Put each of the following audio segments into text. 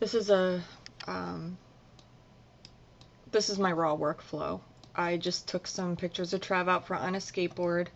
This is a this is my raw workflow. I just took some pictures of Trav out front on a skateboard.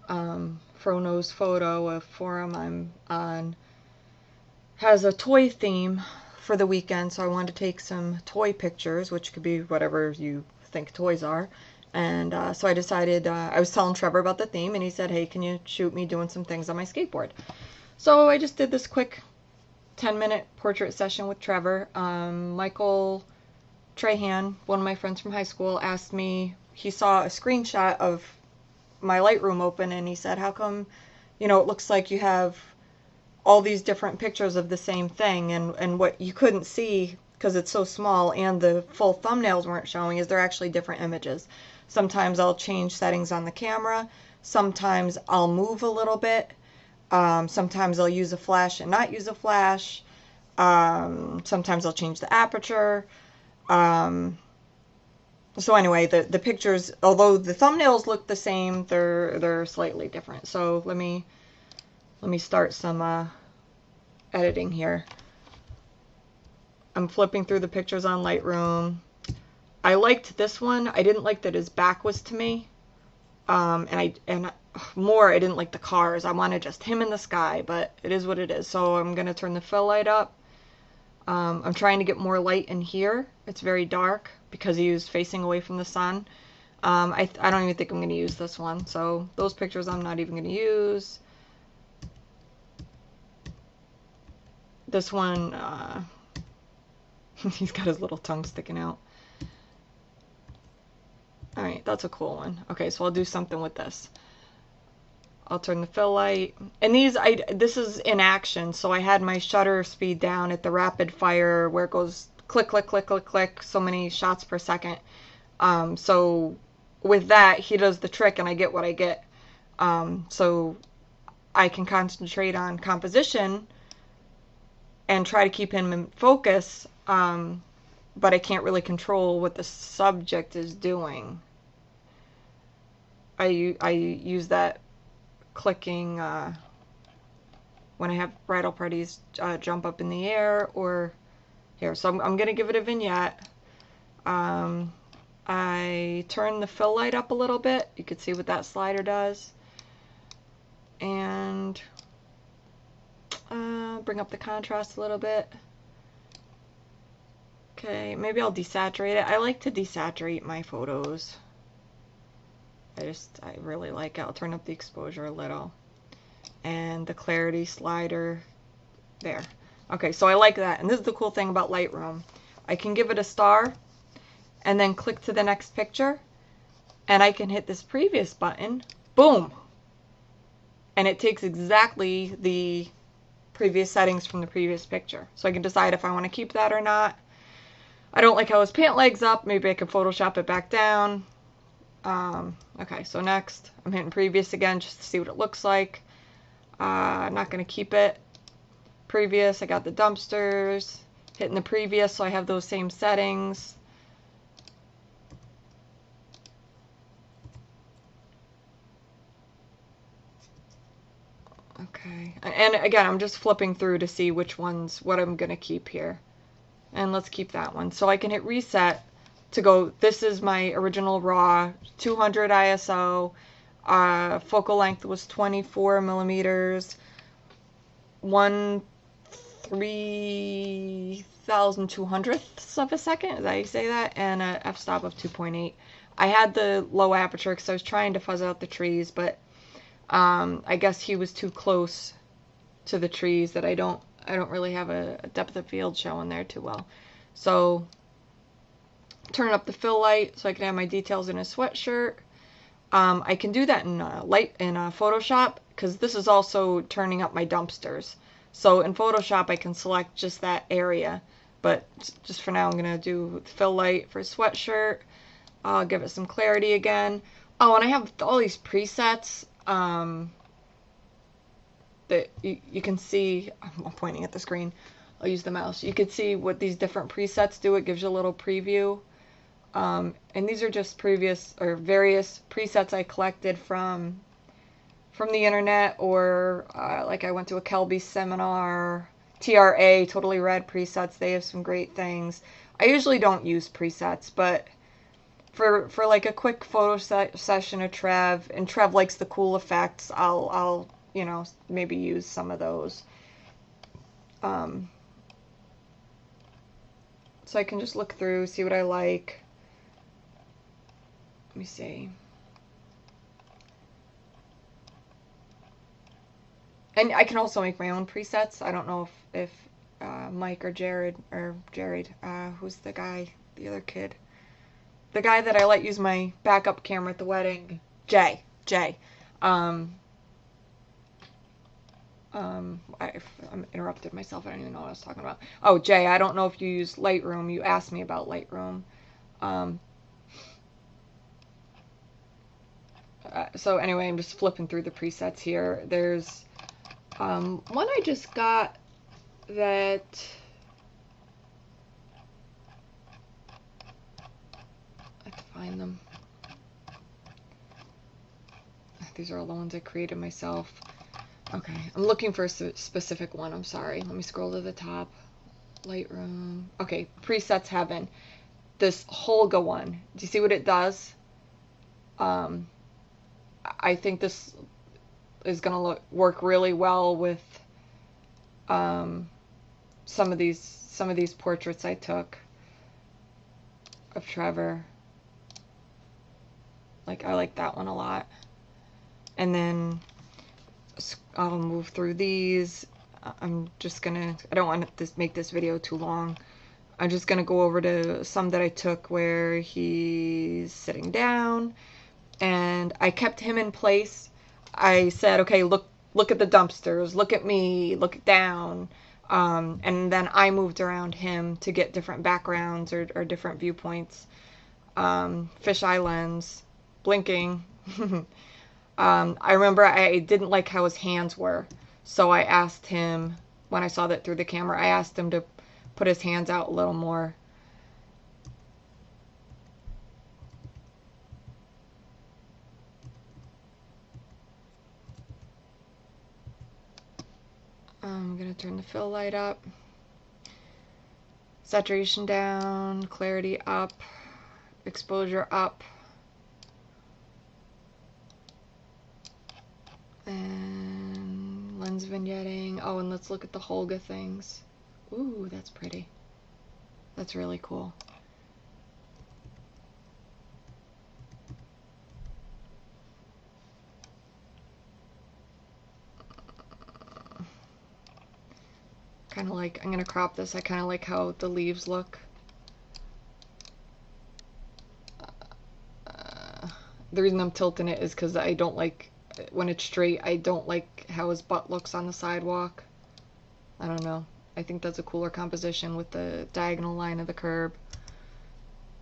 Frono's Photo, a forum I'm on, has a toy theme for the weekend, so I wanted to take some toy pictures, which could be whatever you think toys are. And so I decided, I was telling Trevor about the theme, and he said, hey, can you shoot me doing some things on my skateboard? So I just did this quick 10-minute portrait session with Trevor. Michael Trahan, one of my friends from high school, asked me, he saw a screenshot of my Lightroom open, and he said, how come, it looks like you have all these different pictures of the same thing, and what you couldn't see because it's so small and the full thumbnails weren't showing is they're actually different images. Sometimes I'll change settings on the camera, sometimes I'll move a little bit, sometimes I'll use a flash and not use a flash, sometimes I'll change the aperture. So anyway, the pictures, although the thumbnails look the same, they're slightly different. So let me start some editing here. I'm flipping through the pictures on Lightroom. I liked this one. I didn't like that his back was to me. And more, I didn't like the cars. I wanted just him in the sky, but it is what it is. So I'm going to turn the fill light up. I'm trying to get more light in here. It's very dark because he was facing away from the sun. I don't even think I'm going to use this one. So those pictures I'm not even going to use. This one, he's got his little tongue sticking out. Alright, that's a cool one. Okay, so I'll do something with this. I'll turn the fill light. And this is in action, so I had my shutter speed down at the rapid fire where it goes click, click, click, click, click, so many shots per second. So with that, he does the trick and I get what I get. So I can concentrate on composition and try to keep him in focus, but I can't really control what the subject is doing. I use that clicking when I have bridal parties jump up in the air or here. So I'm going to give it a vignette. I turn the fill light up a little bit. You can see what that slider does. And bring up the contrast a little bit. Okay, maybe I'll desaturate it. I like to desaturate my photos. I really like it. I'll turn up the exposure a little. And the clarity slider there. Okay, so I like that. And this is the cool thing about Lightroom. I can give it a star and then click to the next picture. And I can hit this previous button. Boom! And it takes exactly the previous settings from the previous picture. So I can decide if I want to keep that or not. I don't like how his pant leg's up. Maybe I can Photoshop it back down. Okay, so next I'm hitting previous again just to see what it looks like. I'm not going to keep it. Previous, I got the dumpsters. Hitting the previous, so I have those same settings. Okay, and again, I'm just flipping through to see which ones, what I'm going to keep here. And let's keep that one. So I can hit reset to go, this is my original RAW, 200 ISO, focal length was 24 millimeters, 1/3200th of a second, is that how you say that? And a f-stop of 2.8. I had the low aperture because I was trying to fuzz out the trees, but I guess he was too close to the trees that I don't really have a depth of field showing there too well. So turn up the fill light so I can have my details in a sweatshirt. I can do that in Photoshop because this is also turning up my dumpsters. So in Photoshop I can select just that area, but just for now I'm gonna do fill light for sweatshirt. I'll give it some clarity again. Oh, and I have all these presets that you can see. I'm pointing at the screen. I'll use the mouse. You can see what these different presets do. It gives you a little preview. And these are just previous or various presets I collected from the internet, or like I went to a Kelby seminar TRA, Totally Red presets. They have some great things. I usually don't use presets, but for like a quick photo session of Trev, and Trev likes the cool effects, I'll you know, maybe use some of those. So I can just look through, see what I like. Let me see. And I can also make my own presets. I don't know if Mike or Jared, who's the guy, the other kid, the guy that I let use my backup camera at the wedding, Jay. I interrupted myself. I don't even know what I was talking about. Oh, Jay, I don't know if you use Lightroom. You asked me about Lightroom. So anyway, I'm just flipping through the presets here. There's one I just got that I have to find them. These are all the ones I created myself. Okay, I'm looking for a specific one. I'm sorry. Let me scroll to the top. Lightroom. Okay, presets heaven. This Holga one. Do you see what it does? I think this is gonna work really well with some of these portraits I took of Trevor. Like, I like that one a lot. And then I'll move through these. I'm just gonna, I don't want to make this video too long. I'm just gonna go over to some that I took where he's sitting down, and I kept him in place. I said, okay, look at the dumpsters, look at me, look down. And then I moved around him to get different backgrounds or different viewpoints. Fisheye lens, blinking. I remember I didn't like how his hands were, so I asked him, when I saw that through the camera, I asked him to put his hands out a little more. I'm going to turn the fill light up, saturation down, clarity up, exposure up, and lens vignetting. Oh, and let's look at the Holga things. Ooh, that's pretty. That's really cool. Kind of like, I'm going to crop this. I kind of like how the leaves look. The reason I'm tilting it is because I don't like, when it's straight, I don't like how his butt looks on the sidewalk. I don't know. I think that's a cooler composition with the diagonal line of the curb.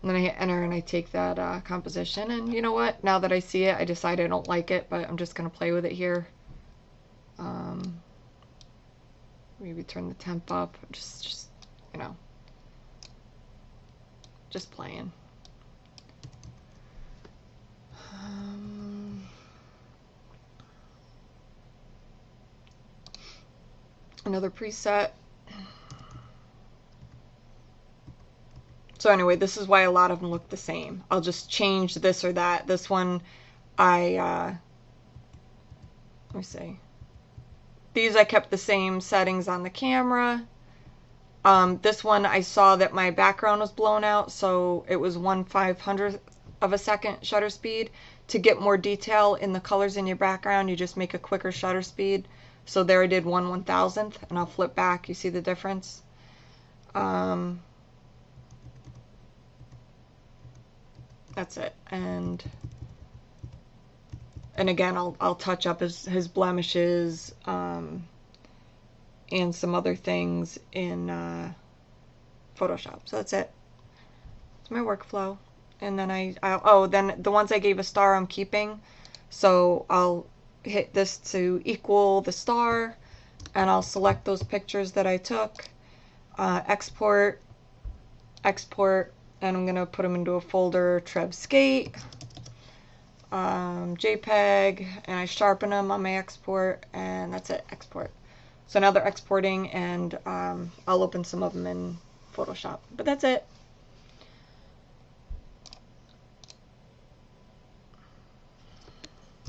And then I hit enter and I take that composition, and you know what? Now that I see it, I decide I don't like it, but I'm just going to play with it here. Maybe turn the temp up, just you know, just playing. Another preset. So anyway, this is why a lot of them look the same. I'll just change this or that. This one, let me see. These I kept the same settings on the camera. This one I saw that my background was blown out, so it was 1/500th of a second shutter speed. To get more detail in the colors in your background, you just make a quicker shutter speed. So there I did 1/1000th, and I'll flip back. You see the difference? That's it. And again, I'll touch up his blemishes, and some other things in Photoshop. So that's it. It's my workflow. And then oh, then the ones I gave a star I'm keeping. So I'll hit this to equal the star, and I'll select those pictures that I took, export, and I'm gonna put them into a folder, Trev Skate, JPEG, and I sharpen them on my export, and that's it, export. So now they're exporting, and I'll open some of them in Photoshop. But that's it.